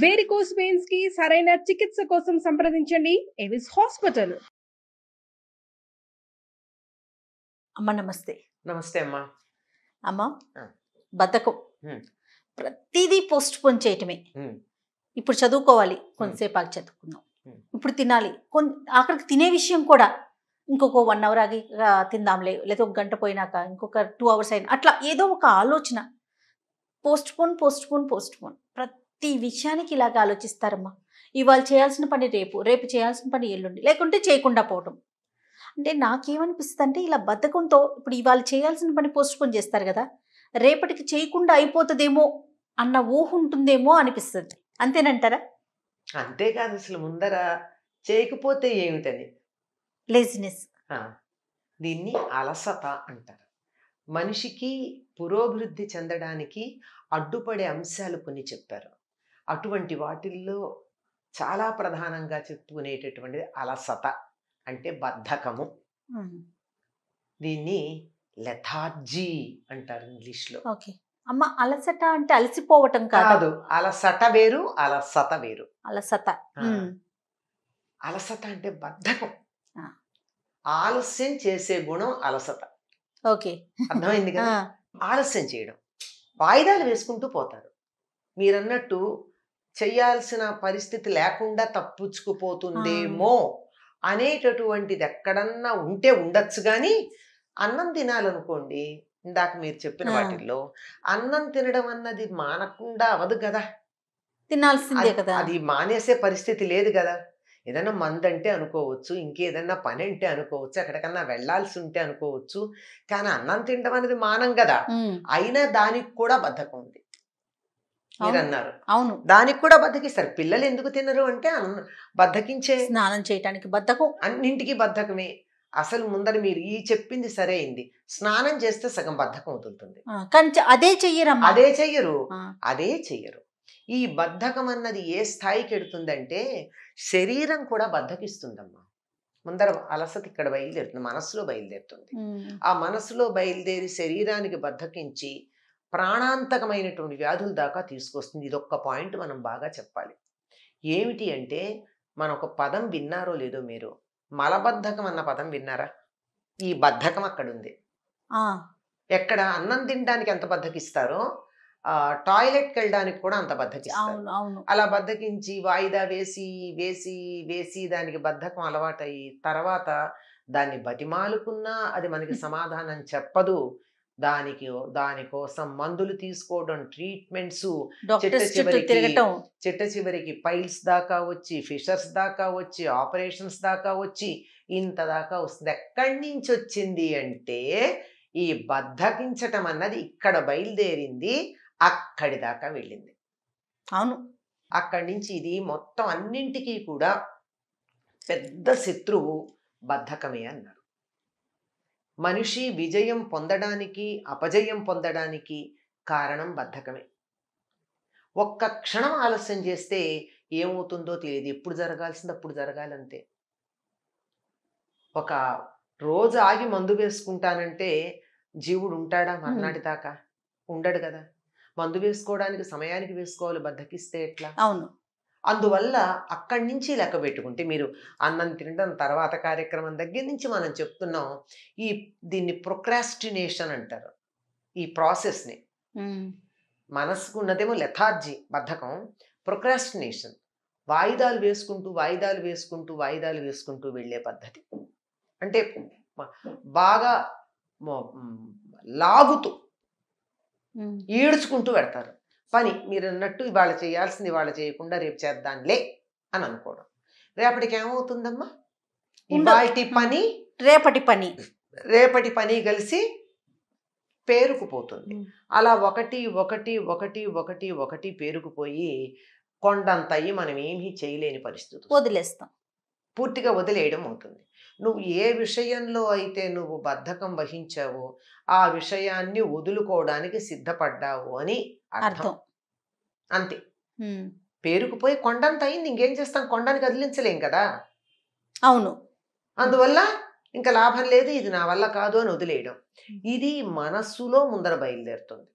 Varicose veins కి సరైన చికిత్స కోసం సంప్రదించండి ఎవిస్ హాస్పిటల్. అమ్మ నమస్తే. నమస్తే అమ్మా. అమ్మ బద్ధకం ప్రతిదీ పోస్ట్ పోన్ చేయటమే. ఇప్పుడు చదువుకోవాలి, కొంతసేపు ఆగి చదువుకుందాం, ఇప్పుడు తినాలి, ఆఖరికి తినే విషయం కూడా ఇంకొక 1 అవర్ ఆగి తిందాంలే, లేదా 1 గంట పోయినాక ఇంకొక 2 అవర్స్ అయినా, అట్లా ఏదో ఒక ఆలోచన. Post phone post phone post phone, ప్రతి విషయానికి ఇలాగ ఆలోచిస్తారమ్మా. ఇవాళ చేయాల్సిన పని రేపు, రేపు చేయాల్సిన పని ఎల్లుండి, లేకుంటే చేయకుండా పోవటం. అంటే నాకేమనిపిస్తుంది అంటే, ఇలా బద్ధకంతో ఇప్పుడు ఇవాళ చేయాల్సిన పని పోస్ట్ పోన్ చేస్తారు కదా, రేపటికి చేయకుండా అయిపోతుందేమో అన్న ఊహ ఉంటుందేమో అనిపిస్తుంది. అంతేనంటారా? అంతేకాదు, అసలు ముందర చేయకపోతే ఏమిటని లేజినెస్. దీన్ని అలసత అంటారు. మనిషికి పురోభివృద్ధి చెందడానికి అడ్డుపడే అంశాలు కొన్ని చెప్పారు. అటువంటి వాటిల్లో చాలా ప్రధానంగా చెప్పుకునేటటువంటిది అలసత, అంటే బద్ధకము. దీన్ని లెథార్జీ అంటారు ఇంగ్లీష్లో. ఓకే అమ్మ, అలసట అంటే అలసిపోవటం కాదు. అలసట వేరు, అలసత వేరు. అలసత అలసట అంటే బద్ధకం, ఆలస్యం చేసే గుణం అలసత. ఓకే, అర్థమైంది కదా. ఆలస్యం చేయడం, వాయిదాలు వేసుకుంటూ పోతారు. మీరన్నట్టు చెయ్యాల్సిన పరిస్థితి లేకుండా తప్పించుకుపోతుందేమో అనేటటువంటిది ఎక్కడన్నా ఉంటే ఉండొచ్చు. కానీ అన్నం తినాలనుకోండి, ఇందాక మీరు చెప్పిన వాటిల్లో అన్నం తినడం అన్నది మానకుండా అవదు కదా, తినాల్సిందే కదా. అది మానేసే పరిస్థితి లేదు కదా. ఏదైనా మందంటే అనుకోవచ్చు, ఇంకేదన్నా పని అంటే అనుకోవచ్చు, ఎక్కడికన్నా వెళ్లాల్సి ఉంటే అనుకోవచ్చు. కానీ అన్నం తినడం అనేది మానం కదా. అయినా దానికి కూడా బద్ధకం ఉంది. మీరు అన్నారు, అవును, దానికి కూడా బద్ధకిస్తారు. పిల్లలు ఎందుకు తినరు అంటే బద్ధకించే. స్నానం చేయడానికి బద్ధకం, అన్నింటికి బద్ధకమే. అసలు ముందర మీరు ఈ చెప్పింది సరే అయింది. స్నానం చేస్తే సగం బద్ధకం వదులుతుంది. అదే చెయ్యరమ్మా, అదే చెయ్యరు. ఈ బద్ధకం అన్నది ఏ స్థాయికి ఎడుతుందంటే శరీరం కూడా బద్ధకిస్తుందమ్మా. ముందర అలసత ఇక్కడ బయలుదేరుతుంది, మనస్సులో బయలుదేరుతుంది. ఆ మనస్సులో బయలుదేరి శరీరానికి బద్ధకించి ప్రాణాంతకమైనటువంటి వ్యాధుల దాకా తీసుకొస్తుంది. ఇదొక్క పాయింట్ మనం బాగా చెప్పాలి. ఏమిటి అంటే, మన ఒక పదం విన్నారో లేదో మీరు, మలబద్ధకం అన్న పదం విన్నారా? ఈ బద్ధకం అక్కడుంది. ఎక్కడ అన్నం తినడానికి ఎంత బద్ధకిస్తారో టాయిలెట్కి వెళ్ళడానికి కూడా అంత బద్ధకిస్తారు. అలా బద్ధకించి వాయిదా వేసి వేసి వేసి దానికి బద్ధకం అలవాటయ్యి తర్వాత దాన్ని బతిమాలుకున్నా అది మనకి సమాధానం చెప్పదు. దానికోసం మందులు తీసుకోవడం, ట్రీట్మెంట్స్, చిట్ట చివరికి పైల్స్ దాకా వచ్చి, ఫిషర్స్ దాకా వచ్చి, ఆపరేషన్స్ దాకా వచ్చి, ఇంత దాకా వస్తుంది. ఎక్కడి నుంచి వచ్చింది అంటే, ఈ బద్ధకించటం అన్నది ఇక్కడ బయలుదేరింది, అక్కడి దాకా వెళ్ళింది. అవును, అక్కడి నుంచి ఇది మొత్తం అన్నింటికీ కూడా పెద్ద శత్రువు బద్ధకమే అన్నారు. మనిషి విజయం పొందడానికి, అపజయం పొందడానికి కారణం బద్ధకమే. ఒక్క క్షణం ఆలస్యం చేస్తే ఏమవుతుందో తెలియదు. ఎప్పుడు జరగాల్సింది అప్పుడు జరగాలంతే. ఒక రోజు ఆగి మందు వేసుకుంటానంటే జీవుడు ఉంటాడా మర్నాటి దాకా? ఉండడు కదా. మందు వేసుకోవడానికి సమయానికి వేసుకోవాలి, బద్ధకిస్తే ఎట్లా? అవును. అందువల్ల అక్కడి నుంచి లెక్క పెట్టుకుంటే, మీరు అన్నం తినడం తర్వాత కార్యక్రమం దగ్గర నుంచి మనం చెప్తున్నాం. దీన్ని ప్రొక్రాస్టినేషన్ అంటారు. ఈ ప్రాసెస్ని మనసుకు ఉన్నదేమో లెథార్జీ, బద్ధకం. ప్రొక్రాస్టినేషన్ వాయిదాలు వేసుకుంటూ వాయిదాలు వేసుకుంటూ వాయిదాలు వేసుకుంటూ వెళ్ళే పద్ధతి. అంటే బాగా లాగుతూ ఈడ్చుకుంటూ పెడతారు పని. మీరు అన్నట్టు ఇవాళ చేయాల్సింది ఇవాళ చేయకుండా రేపు చేద్దాంలే అని అనుకోవడం. రేపటికి ఏమవుతుందమ్మా? ఇవాల్టి పని రేపటి పని కలిసి పేరుకుపోతుంది. అలా ఒకటి ఒకటి ఒకటి ఒకటి ఒకటి పేరుకుపోయి కొండంతయి మనం ఏమీ చేయలేని పరిస్థితి, వదిలేస్తాం, పూర్తిగా వదిలేయడం అవుతుంది. నువ్వు ఏ విషయంలో అయితే నువ్వు బద్ధకం వహించావో ఆ విషయాన్ని వదులుకోవడానికి సిద్ధపడ్డావు అని అర్థం. అంతే. పేరుకుపోయి కొండంత అయింది, ఇంకేం చేస్తాం? కొండని కదిలించలేం కదా. అవును. అందువల్ల ఇంకా లాభం లేదు, ఇది నా వల్ల కాదు అని వదిలేయడం. ఇది మనస్సులో ముందర బయలుదేరుతుంది.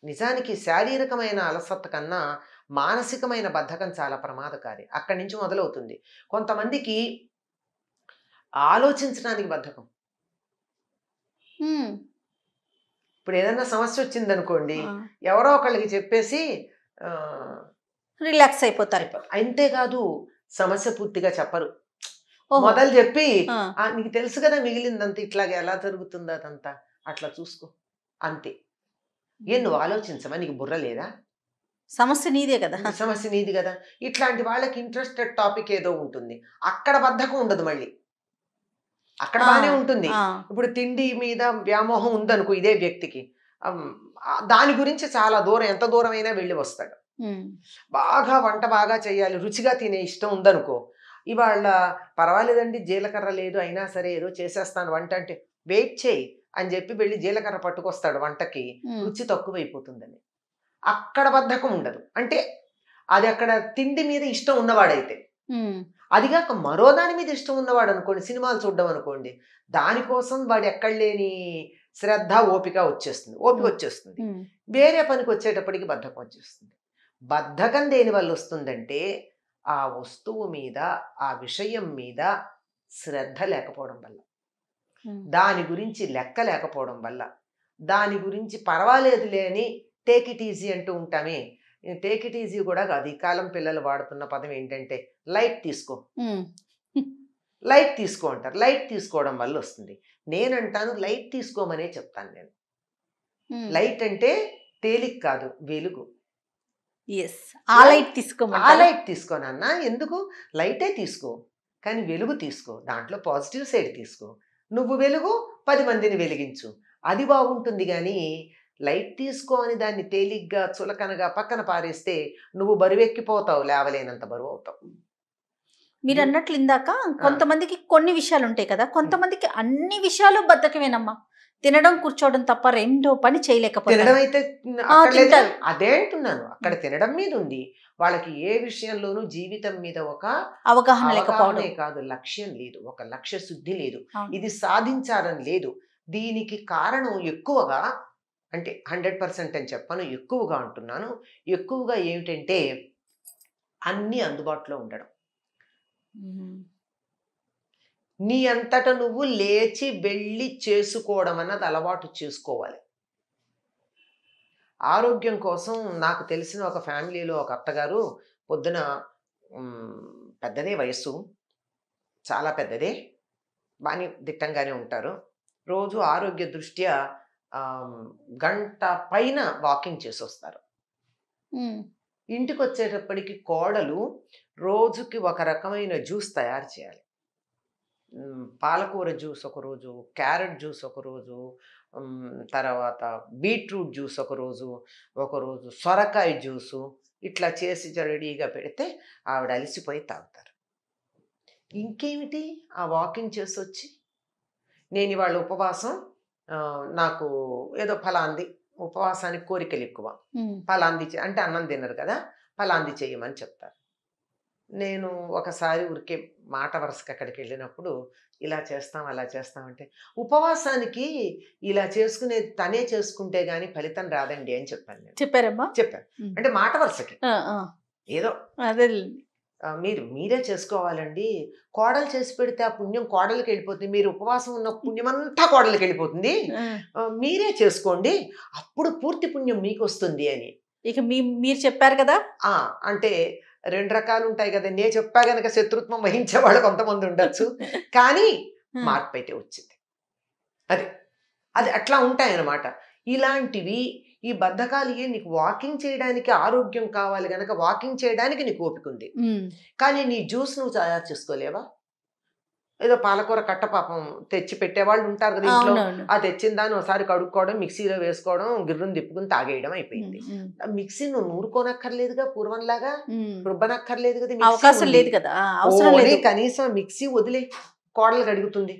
నిజానికి శారీరకమైన అలసత్త కన్నా మానసికమైన బద్ధకం చాలా ప్రమాదకారి. అక్కడి నుంచి మొదలవుతుంది. కొంతమందికి ఆలోచించడానికి బద్ధకం. ఇప్పుడు ఏదైనా సమస్య వచ్చిందనుకోండి, ఎవరో ఒకళ్ళకి చెప్పేసి రిలాక్స్ అయిపోతారు. అంతేకాదు, సమస్య పూర్తిగా చెప్పరు. మొదలు చెప్పి నీకు తెలుసు కదా మిగిలిందంతా ఇట్లాగా ఎలా జరుగుతుందో అదంతా అట్లా చూసుకో అంతే. నువ్వు ఆలోచించమా, నీకు బుర్ర లేదా? సమస్య నీదే కదా. సమస్య నీది కదా. ఇట్లాంటి వాళ్ళకి ఇంట్రెస్టెడ్ టాపిక్ ఏదో ఉంటుంది, అక్కడ బద్ధకం ఉండదు. మళ్ళీ అక్కడ బానే ఉంటుంది. ఇప్పుడు తిండి మీద వ్యామోహం ఉందనుకో ఇదే వ్యక్తికి, దాని గురించి చాలా దూరం, ఎంత దూరం అయినా వెళ్ళి వస్తాడు. బాగా వంట బాగా చేయాలి, రుచిగా తినే ఇష్టం ఉందనుకో, ఇవాళ పర్వాలేదండి జీలకర్ర లేదు అయినా సరే ఏదో చేసేస్తాను వంట అంటే, వెయిట్ చేయి అని చెప్పి వెళ్ళి జీలకర్ర పట్టుకొస్తాడు వంటకి, రుచి తక్కువైపోతుందని. అక్కడ బద్ధకం ఉండదు. అంటే అది అక్కడ తిండి మీద ఇష్టం ఉన్నవాడైతే. అదిగాక మరో దాని మీద ఇష్టం ఉన్నవాడు అనుకోండి, సినిమాలు చూడడం అనుకోండి, దానికోసం వాడు ఎక్కడ లేని శ్రద్ధ ఓపిక వచ్చేస్తుంది. వేరే పనికి వచ్చేటప్పటికి బద్ధకం వచ్చేస్తుంది. బద్ధకం దేని వల్ల వస్తుందంటే ఆ వస్తువు మీద, ఆ విషయం మీద శ్రద్ధ లేకపోవడం వల్ల, దాని గురించి లెక్క లేకపోవడం వల్ల, దాని గురించి పర్వాలేదులే అని టేక్ ఇట్ ఈజీ అంటూ ఉంటామే. టేక్ ఇట్ ఈజీ కూడా కాదు, ఈ కాలం పిల్లలు వాడుతున్న పదం ఏంటంటే లైట్ తీసుకో, లైట్ తీసుకో అంటారు. లైట్ తీసుకోవడం వల్ల వస్తుంది. నేనంటాను లైట్ తీసుకోమనే చెప్తాను నేను. లైట్ అంటే తేలిక కాదు, వెలుగు. ఆ లైట్ తీసుకోనన్నా, ఎందుకు? లైటే తీసుకో, కానీ వెలుగు తీసుకో, దాంట్లో పాజిటివ్ సైడ్ తీసుకో. నువ్వు వెలుగు, 10 మందిని వెలిగించు, అది బాగుంటుంది. కానీ లైట్ తీసుకో అని దాన్ని తేలిగ్గా చులకనగా పక్కన పారేస్తే నువ్వు బరువెక్కిపోతావు, లేవలేనంత బరువు అవుతావు. మీరు అన్నట్లు ఇందాక కొంతమందికి కొన్ని విషయాలు ఉంటాయి కదా, కొంతమందికి అన్ని విషయాలు బద్ధకమేనమ్మా. తినడం కూర్చోవడం తప్ప రెండో పని చేయలేకపోతే. తినడం అయితే అదే అంటున్నాను, అక్కడ తినడం మీద ఉంది వాళ్ళకి. ఏ విషయంలోనూ జీవితం మీద ఒక అవగాహన లేకపోవడం కాదు, లక్ష్యం లేదు, ఒక లక్ష్య శుద్ధి లేదు, ఇది సాధించాలని లేదు. దీనికి కారణం ఎక్కువగా, అంటే 100% అని చెప్పను, ఎక్కువగా అంటున్నాను, ఎక్కువగా ఏమిటంటే అన్నీ అందుబాటులో ఉండడం. నీ అంతట నువ్వు లేచి వెళ్ళి చేసుకోవడం అన్నది అలవాటు చేసుకోవాలి. ఆరోగ్యం కోసం నాకు తెలిసిన ఒక ఫ్యామిలీలో ఒక అత్తగారు, పొద్దున పెద్దదే వయస్సు, చాలా పెద్దదే, బాగా దిట్టంగానే ఉంటారు. రోజు ఆరోగ్య దృష్ట్యా గంట పైన వాకింగ్ చేసి వస్తారు. ఇంటికి వచ్చేటప్పటికి కోడలు రోజుకి ఒక రకమైన జ్యూస్ తయారు చేయాలి. పాలకూర జ్యూస్ ఒకరోజు, క్యారెట్ జ్యూస్ ఒకరోజు, తర్వాత బీట్రూట్ జ్యూస్ ఒకరోజు సొరకాయ జ్యూసు, ఇట్లా చేసి రెడీగా పెడితే ఆవిడ అలసిపోయి తాగుతారు. ఇంకేమిటి, ఆ వాకింగ్ చేసి వచ్చి నేను ఇవాళ ఉపవాసం, నాకు ఏదో ఫలాంది, ఉపవాసానికి కోరికలు ఎక్కువ, ఫలాంది అంటే అన్నం తినరు కదా, ఫలాంది చేయమని చెప్తారు. నేను ఒకసారి ఊరికే మాట వరుసకి అక్కడికి వెళ్ళినప్పుడు, ఇలా చేస్తాం అలా చేస్తామంటే, ఉపవాసానికి ఇలా చేసుకునే తనే చేసుకుంటే గానీ ఫలితం రాదండి అని చెప్పాను నేను. చెప్పారమ్మా? చెప్పాను. అంటే మాట వరుసకి ఏదో అదే మీరే చేసుకోవాలండి, కోడలు చేసి పెడితే ఆ పుణ్యం కోడలికి వెళ్ళిపోతుంది, మీరు ఉపవాసం ఉన్న పుణ్యం అంతా కోడలికి వెళ్ళిపోతుంది, మీరే చేసుకోండి, అప్పుడు పూర్తి పుణ్యం మీకు వస్తుంది అని. ఇక మీరు చెప్పారు కదా. అంటే 2 రకాలు ఉంటాయి కదా, నేను చెప్పా గనక శత్రుత్వం వహించే వాళ్ళు కొంతమంది ఉండొచ్చు, కానీ మార్పు అయితే వచ్చింది. అది అట్లా ఉంటాయన్నమాట. ఇలాంటివి, ఈ బద్ధకాలు నీకు వాకింగ్ చేయడానికి ఆరోగ్యం కావాలి గనక వాకింగ్ చేయడానికి నీకు ఓపిక ఉంది, కానీ నీ జ్యూస్ నువ్వు తయారు చేసుకోలేవా? ఏదో పాలకూర కట్ట పాపం తెచ్చి పెట్టేవాళ్ళు ఉంటారు కదా ఇంట్లో, ఆ తెచ్చిన దాన్ని ఒకసారి కడుక్కోవడం, మిక్సీలో వేసుకోవడం, గిర్రును తిప్పుకుని తాగేయడం అయిపోయింది. మిక్సీ నువ్వు నూరుకోనక్కర్లేదుగా, పూర్వంలాగా రుబ్బనక్కర్లేదు కదా, అవకాశం లేదు కదా, అవసరం లేదు. కనీసం మిక్సీ వదిలే, కోడలు కడుగుతుంది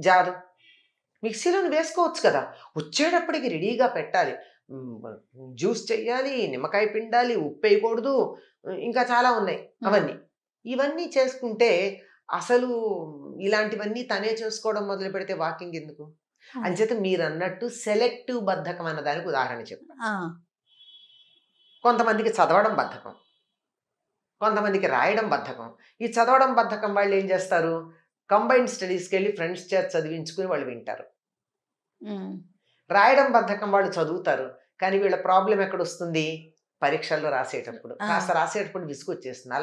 జారు, మిక్సీలో వేసుకోవచ్చు కదా. వచ్చేటప్పటికి రెడీగా పెట్టాలి, జ్యూస్ చెయ్యాలి, నిమ్మకాయ పిండాలి, ఉప్పు వేయకూడదు, ఇంకా చాలా ఉన్నాయి. ఇవన్నీ చేసుకుంటే అసలు ఇలాంటివన్నీ తనే చేసుకోవడం మొదలు పెడితే వాకింగ్ ఎందుకు? అంచేత మీరు అన్నట్టు సెలెక్టివ్ బద్ధకం అన్న దానికి ఉదాహరణ చెప్పాను. కొంతమందికి చదవడం బద్ధకం, కొంతమందికి రాయడం బద్ధకం. ఈ చదవడం బద్ధకం వాళ్ళు ఏం చేస్తారు, కంబైన్డ్ స్టడీస్కి వెళ్ళి ఫ్రెండ్స్ చేత చదివించుకుని వాళ్ళు వింటారు. రాయడం బద్ధకం వాళ్ళు చదువుతారు, కానీ వీళ్ళ ప్రాబ్లం ఎక్కడ వస్తుంది, పరీక్షల్లో రాసేటప్పుడు కాస్త రాసేటప్పుడు విసుగు వచ్చేస్తుంది.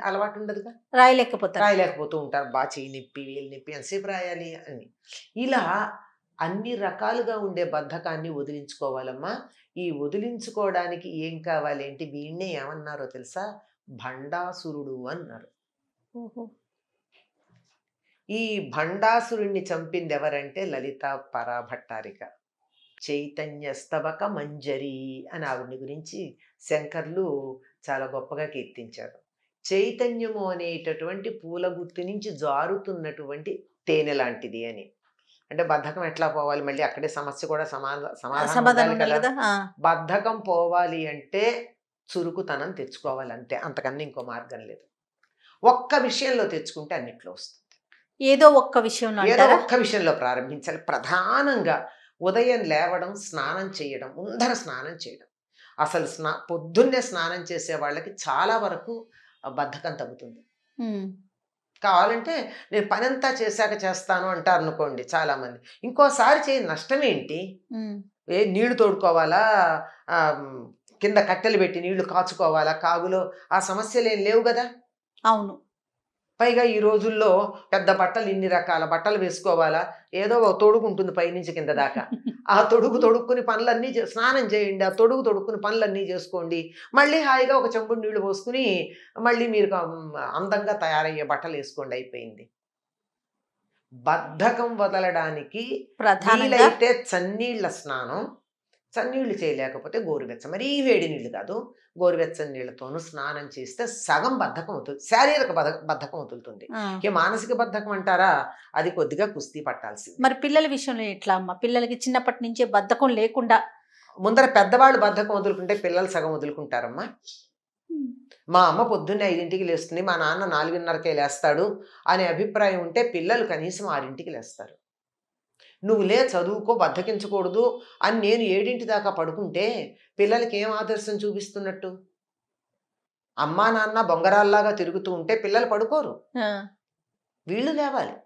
అలవాటు ఉండదుగా, రాయలేకపోతూ ఉంటారు. బాగా చెయ్యి నొప్పి, వీళ్ళు నొప్పి, ఎంతసేపు రాయాలి అని. ఇలా అన్ని రకాలుగా ఉండే బద్ధకాన్ని వదిలించుకోవాలమ్మా. ఈ వదిలించుకోవడానికి ఏం కావాలి అంటే వీణ్ణే ఏమన్నారో తెలుసా, భండాసురుడు అన్నారు. ఈ భండాసురుణ్ణి చంపింది ఎవరంటే లలిత పరాభట్టారిక. చైతన్య స్తవక మంజరి అని ఆవిడ్ని గురించి శంకర్లు చాలా గొప్పగా కీర్తించారు. చైతన్యము అనేటటువంటి పూల గుత్తి నుంచి జారుతున్నటువంటి తేనె లాంటిది అని. అంటే బద్ధకం ఎట్లా పోవాలి, మళ్ళీ అక్కడే సమస్య కూడా సమాధానం కదా. బద్ధకం పోవాలి అంటే చురుకుతనం తెచ్చుకోవాలి, అంతే, అంతకన్నా ఇంకో మార్గం లేదు. ఒక్క విషయంలో తెచ్చుకుంటే అన్నిట్లో వస్తుంది. ఏదో ఒక్క విషయంలో ప్రారంభించాలి. ప్రధానంగా ఉదయం లేవడం, స్నానం చేయడం, ముందర స్నానం చేయడం. అసలు పొద్దున్నే స్నానం చేసే వాళ్ళకి చాలా వరకు బద్ధకం తగ్గుతుంది. కావాలంటే నేను పనంతా చేశాక చేస్తాను అంటారు అనుకోండి చాలామంది, ఇంకోసారి చేయ నష్టమేంటి, నీళ్లు తోడుకోవాలా, కింద కట్టెలు పెట్టి నీళ్లు కాచుకోవాలా, కాగులో ఆ సమస్యలు ఏం లేవు కదా. అవును. పైగా ఈ రోజుల్లో పెద్ద బట్టలు, ఇన్ని రకాల బట్టలు వేసుకోవాలా, ఏదో ఒక తొడుగు ఉంటుంది పైనుంచి కింద దాకా, ఆ తొడుక్కుని పనులన్నీ స్నానం చేయండి, ఆ తొడుక్కుని పనులన్నీ చేసుకోండి, మళ్ళీ హాయిగా ఒక చెంబుడు నీళ్లు పోసుకుని మళ్ళీ మీరు అందంగా తయారయ్యే బట్టలు వేసుకోండి, అయిపోయింది. బద్ధకం వదలడానికి వీలైతే చన్నీళ్ళ స్నానం, చన్నీళ్ళు చేయలేకపోతే మరీ వేడి నీళ్ళు కాదు, గోరువెచ్చని నీళ్ళతోనూ స్నానం చేస్తే సగం బద్ధకం అవుతుంది, శారీరక బద్ధకం అవుతుంది. ఇక మానసిక బద్ధకం అంటారా, అది కొద్దిగా కుస్తీ పట్టాల్సింది. మరి పిల్లల విషయంలో ఎట్లా అమ్మా, పిల్లలకి చిన్నప్పటి నుంచే బద్ధకం లేకుండా ముందర పెద్దవాళ్ళు బద్ధకం వదులుకుంటే పిల్లలు సగం వదులుకుంటారమ్మా. మా అమ్మ పొద్దున్నే 5ంటికి లేస్తుంది, మా నాన్న 4:30కే లేస్తాడు అనే అభిప్రాయం ఉంటే పిల్లలు కనీసం 6ంటికి లేస్తారు. నువ్వు చదువుకో, బద్ధకించకూడదు అని నేను 7ంటి దాకా పడుకుంటే పిల్లలకి ఏం ఆదర్శం చూపిస్తున్నట్టు? అమ్మా నాన్న బొంగరాల్లాగా తిరుగుతూ ఉంటే పిల్లలు పడుకోరు, వీళ్ళు లేవాలి.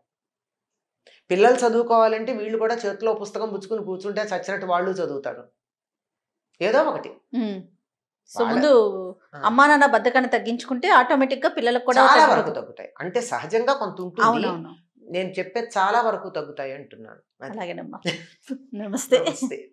పిల్లలు చదువుకోవాలంటే వీళ్ళు కూడా చేతిలో పుస్తకం పుచ్చుకుని కూర్చుంటే చచ్చినట్టు వాళ్ళు చదువుతారు, ఏదో ఒకటి. సో ముందు అమ్మా నాన్న బద్ధకాన్ని తగ్గించుకుంటే ఆటోమేటిక్ గా పిల్లలకు కూడా చాలా వరకు తగ్గుతాయి. అంటే సహజంగా కొంత ఉంటుంది, నేను చెప్పేది చాలా వరకు తగ్గుతాయి అంటున్నాను. అలాగేనమ్మా. నమస్తే.